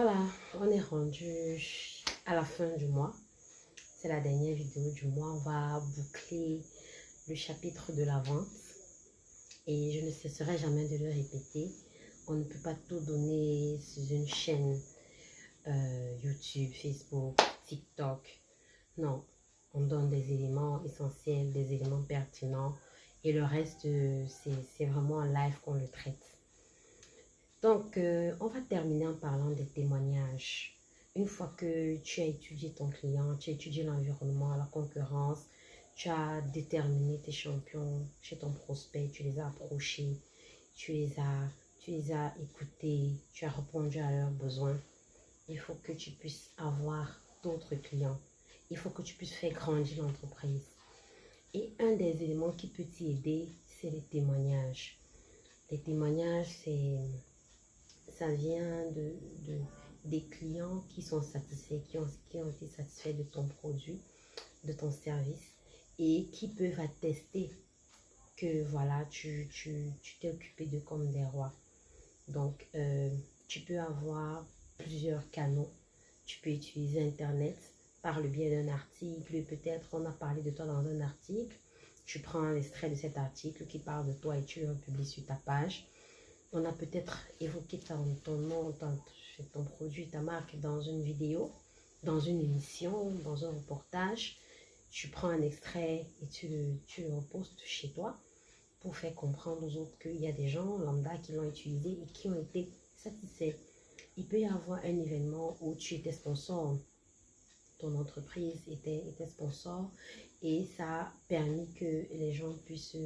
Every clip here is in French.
Voilà, on est rendu à la fin du mois. C'est la dernière vidéo du mois. On va boucler le chapitre de la vente. Et je ne cesserai jamais de le répéter. On ne peut pas tout donner sur une chaîne YouTube, Facebook, TikTok. Non, on donne des éléments essentiels, des éléments pertinents. Et le reste, c'est vraiment en live qu'on le traite. Donc, on va terminer en parlant des témoignages. Une fois que tu as étudié ton client, tu as étudié l'environnement, la concurrence, tu as déterminé tes champions chez ton prospect, tu les as approchés, tu les as écoutés, tu as répondu à leurs besoins. Il faut que tu puisses avoir d'autres clients. Il faut que tu puisses faire grandir l'entreprise. Et un des éléments qui peut t'y aider, c'est les témoignages. Les témoignages, ça vient des clients qui sont satisfaits, qui ont été satisfaits de ton produit, de ton service et qui peuvent attester que voilà, tu t'es occupé d'eux comme des rois. Donc, tu peux avoir plusieurs canaux. Tu peux utiliser Internet par le biais d'un article. Peut-être on a parlé de toi dans un article. Tu prends l'extrait de cet article qui parle de toi et tu le publies sur ta page. On a peut-être évoqué ton nom, ton produit, ta marque dans une vidéo, dans une émission, dans un reportage. Tu prends un extrait et tu le repostes chez toi pour faire comprendre aux autres qu'il y a des gens lambda qui l'ont utilisé et qui ont été satisfaits. Il peut y avoir un événement où tu étais sponsor, ton entreprise était sponsor et ça a permis que les gens puissent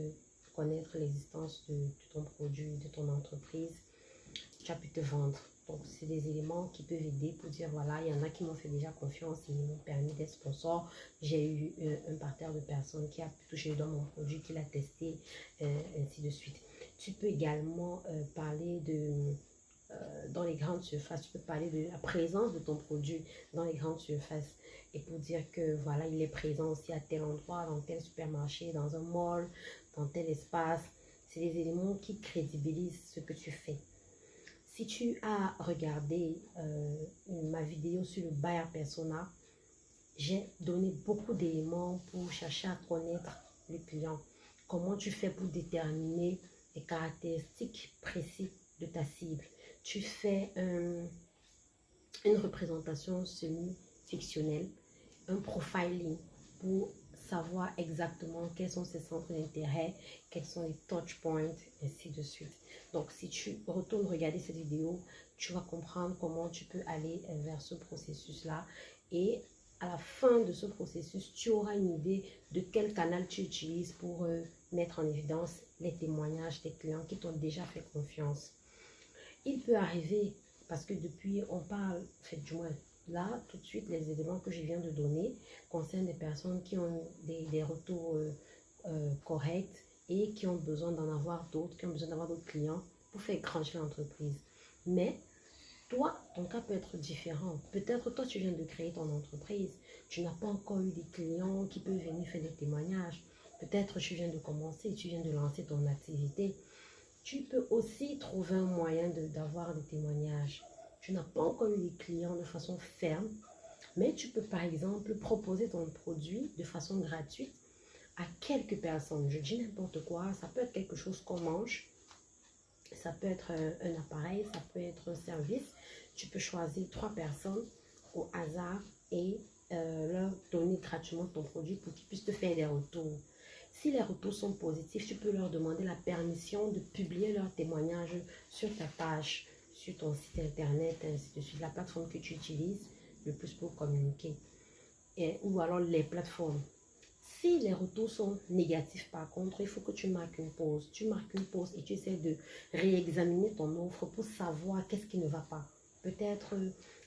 connaître l'existence de ton produit, de ton entreprise. Tu as pu te vendre. Donc, c'est des éléments qui peuvent aider pour dire, voilà, il y en a qui m'ont fait déjà confiance et ils m'ont permis d'être sponsor. J'ai eu un parterre de personnes qui a pu toucher dans mon produit, qui l'a testé, ainsi de suite. Tu peux également parler dans les grandes surfaces, tu peux parler de la présence de ton produit dans les grandes surfaces et pour dire que voilà, il est présent aussi à tel endroit, dans tel supermarché, dans un mall, dans tel espace. C'est des éléments qui crédibilisent ce que tu fais. Si tu as regardé ma vidéo sur le buyer persona, j'ai donné beaucoup d'éléments pour chercher à connaître le client. Comment tu fais pour déterminer les caractéristiques précises de ta cible. Tu fais une représentation semi-fictionnelle, un profiling pour savoir exactement quels sont ses centres d'intérêt, quels sont les touch points, ainsi de suite. Donc, si tu retournes regarder cette vidéo, tu vas comprendre comment tu peux aller vers ce processus-là. Et à la fin de ce processus, tu auras une idée de quel canal tu utilises pour mettre en évidence les témoignages des clients qui t'ont déjà fait confiance. Il peut arriver, parce que depuis on parle, du moins là, tout de suite, les éléments que je viens de donner concernent des personnes qui ont des retours corrects et qui ont besoin d'en avoir d'autres, qui ont besoin d'avoir d'autres clients pour faire grandir l'entreprise. Mais toi, ton cas peut être différent. Peut-être toi, tu viens de créer ton entreprise. Tu n'as pas encore eu des clients qui peuvent venir faire des témoignages. Peut-être tu viens de commencer, tu viens de lancer ton activité. Tu peux aussi trouver un moyen d'avoir des témoignages. Tu n'as pas encore eu des clients de façon ferme, mais tu peux par exemple proposer ton produit de façon gratuite à quelques personnes. Je dis n'importe quoi, ça peut être quelque chose qu'on mange, ça peut être un appareil, ça peut être un service. Tu peux choisir 3 personnes au hasard et leur donner gratuitement ton produit pour qu'ils puissent te faire des retours. Si les retours sont positifs, tu peux leur demander la permission de publier leurs témoignages sur ta page, sur ton site internet, ainsi de suite, la plateforme que tu utilises le plus pour communiquer. Ou alors les plateformes. Si les retours sont négatifs, par contre, il faut que tu marques une pause. Tu marques une pause et tu essaies de réexaminer ton offre pour savoir qu'est-ce qui ne va pas. Peut-être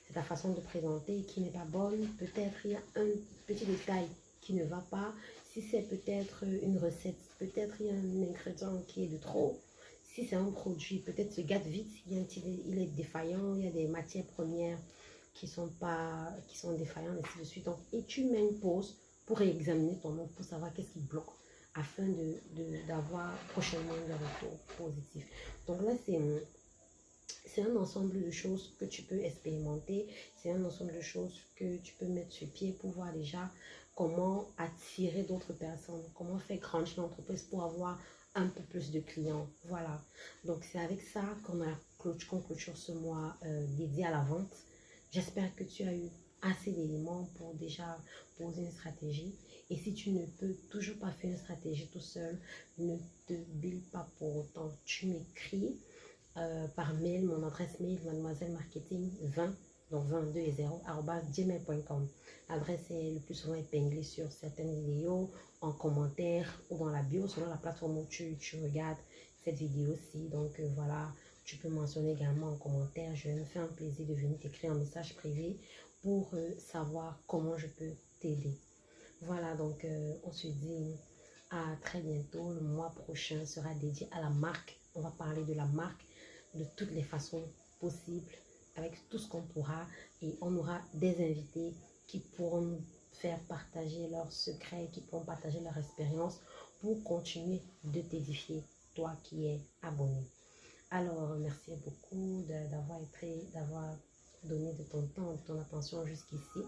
c'est ta façon de présenter qui n'est pas bonne. Peut-être il y a un petit détail qui ne va pas. Si c'est peut-être une recette, peut-être il y a un ingrédient qui est de trop. Si c'est un produit, peut-être se gâte vite, il est défaillant, il y a des matières premières qui sont défaillantes, ainsi de suite. Donc, et tu mets une pause pour réexaminer ton offre, pour savoir qu'est-ce qui bloque, afin d'avoir prochainement des retours positifs. Donc là, C'est un ensemble de choses que tu peux expérimenter. C'est un ensemble de choses que tu peux mettre sur pied pour voir déjà comment attirer d'autres personnes, comment faire grandir l'entreprise pour avoir un peu plus de clients. Voilà. Donc, c'est avec ça qu'on clôture ce mois dédié à la vente. J'espère que tu as eu assez d'éléments pour déjà poser une stratégie. Et si tu ne peux toujours pas faire une stratégie tout seul, ne te bile pas pour autant. Tu m'écris par mail, mon adresse mail, mademoiselle marketing 20, donc 22 et 0, gmail.com. L'adresse est le plus souvent épinglée sur certaines vidéos, en commentaire ou dans la bio, selon la plateforme où tu regardes cette vidéo-ci. Donc voilà, tu peux mentionner également en commentaire. Je vais me faire un plaisir de venir t'écrire un message privé pour savoir comment je peux t'aider. Voilà, donc on se dit à très bientôt. Le mois prochain sera dédié à la marque. On va parler de la marque de toutes les façons possibles, avec tout ce qu'on pourra. Et on aura des invités qui pourront nous faire partager leurs secrets, qui pourront partager leur expérience pour continuer de t'édifier, toi qui es abonné. Alors, merci beaucoup d'avoir donné de ton temps, de ton attention jusqu'ici.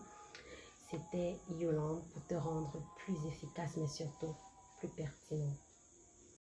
C'était Yolande pour te rendre plus efficace, mais surtout plus pertinent.